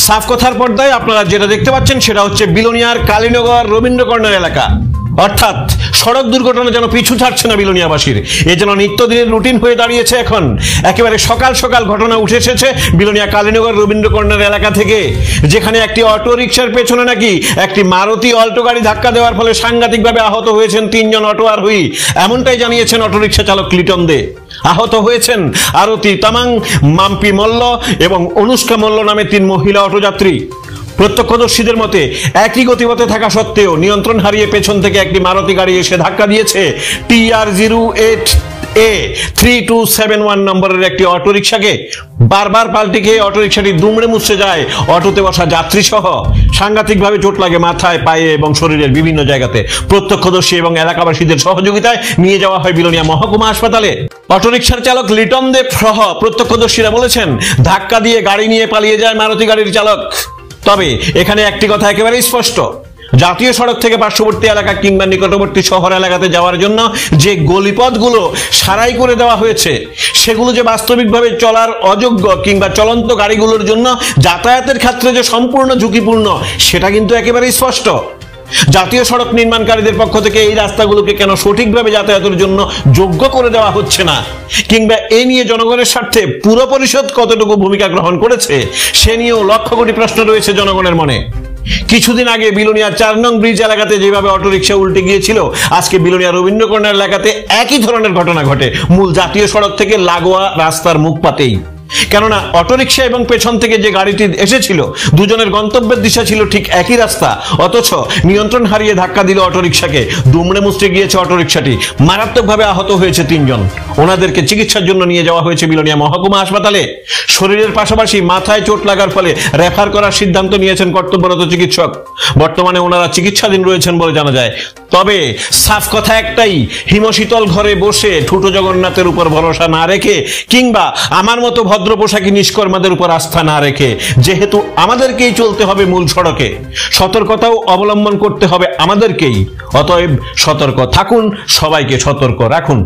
সাফ কথার পর্দায় আপনারা যেটা দেখতে পাচ্ছেন সেটা হচ্ছে বিলোনিয়ার কালীনগর রবীন্দ্র কর্নার এলাকা। অর্থাৎ সড়ক দুর্ঘটনা যেন পিছু ছাড়ছে না বিলোনিয়াবাসীর, এ যেন নিত্যদিনের রুটিন হয়ে দাঁড়িয়েছে। এখন একেবারে সকাল সকাল ঘটনা উঠে এসেছে বিলোনিয়া কালীনগর রবীন্দ্র কর্নার এলাকা থেকে, যেখানে একটি অটো রিকশার পেছনে নাকি একটি মারুতি অল্টো গাড়ি ধাক্কা দেওয়ার ফলে সাংঘাতিকভাবে আহত হয়েছেন 3 জন অটো আরোহী। এমনটাই জানিয়েছেন অটো রিকশা চালক লিটন দে। আহত হয়েছেন আরতি তামাং, মাম্পি মল্ল এবং অনুষ্কা মল্ল নামে 3 মহিলা অটোযাত্রী। প্রত্যক্ষদর্শীদের মতে একই গতিপথে থাকা সত্ত্বেও নিয়ন্ত্রণ হারিয়ে পেছন থেকে একটি মারুতি গাড়ি এসে ধাক্কা দিয়েছে TR08A 3271 নম্বরের একটি অটোরিকশাকে। বারবার পাল্টি খেয়ে অটোরিকশাটি দুমড়ে মুচড়ে যায় অটোতে বসা যাত্রী সহ। সাংঘাতিকভাবে চোট লাগে মাথায়, পায়ে এবং শরীরের বিভিন্ন জায়গাতে। প্রত্যক্ষদর্শী এবং এলাকাবাসীদের সহযোগিতায় নিয়ে যাওয়া হয় বিলোনিয়া মহকুমা হাসপাতালে। অটোরিকশার চালক লিটন দেব সহ প্রত্যক্ষদর্শীরা বলেছেন, ধাক্কা দিয়ে গাড়ি নিয়ে পালিয়ে যায় মারুতি গাড়ির চালক। তবে এখানে একটি কথা একেবারেই স্পষ্ট, জাতীয় সড়ক থেকে পার্শ্ববর্তী এলাকা কিংবা নিকটবর্তী শহর এলাকাতে যাওয়ার জন্য যে গলিপথগুলো সারাই করে দেওয়া হয়েছে, সেগুলো যে বাস্তবিকভাবে চলার অযোগ্য কিংবা চলন্ত গাড়িগুলোর জন্য যাতায়াতের ক্ষেত্রে যে সম্পূর্ণ ঝুঁকিপূর্ণ, সেটা কিন্তু একেবারেই স্পষ্ট। জাতীয় সড়ক নির্মাণকারীদের পক্ষ থেকে এই রাস্তাগুলোকে কেন সঠিকভাবে যাতায়াতের জন্য যোগ্য করে দেওয়া হচ্ছে না, কিংবা এ নিয়ে জনগণের স্বার্থে পুর পরিষদ কতটুকু ভূমিকা গ্রহণ করেছে, সে নিয়েও লক্ষ কোটি প্রশ্ন রয়েছে জনগণের মনে। কিছুদিন আগে বিলোনিয়া 4 নং ব্রিজ এলাকাতে যেভাবে অটোরিকশা উল্টে গিয়েছিল, আজকে বিলোনিয়া রবীন্দ্র কর্নার এলাকাতে একই ধরনের ঘটনা ঘটে মূল জাতীয় সড়ক থেকে লাগোয়া রাস্তার মুখ পাতেই। কেননা অটোরিকশা এবং পেছন থেকে যে গাড়িটি এসেছিল, দুজনের গন্তব্যের দিশা ছিল ঠিক একই রাস্তা, অথচ নিয়ন্ত্রণ হারিয়ে ধাক্কা দিল অটোরিকশাকে। দুমড়ে মুচড়ে গিয়েছে অটোরিকশাটি, মারাত্মকভাবে আহত হয়েছে 3 জন। ওনাদেরকে চিকিৎসার জন্য নিয়ে যাওয়া হয়েছে বিলোনিয়া মহকুমা হাসপাতালে। শরীরের পাশাপাশি মাথায় চোট লাগার ফলে রেফার করার সিদ্ধান্ত নিয়েছেন কর্তব্যরত চিকিৎসক। বর্তমানে ওনারা চিকিৎসাধীন রয়েছেন বলে জানা যায়। তবে সাফ কথা একটাই, হিমশীতল ঘরে বসে ঠুটো জগন্নাথের উপর ভরসা না রেখে কিংবা আমার মতো ভদ্র পোশাকী নিষ্কর্মাদের উপর আস্থা না রেখে, যেহেতু আমাদেরকেই চলতে হবে মূল সড়কে, সতর্কতাও অবলম্বন করতে হবে আমাদেরকেই। অতএব সতর্ক থাকুন, সবাইকে সতর্ক রাখুন।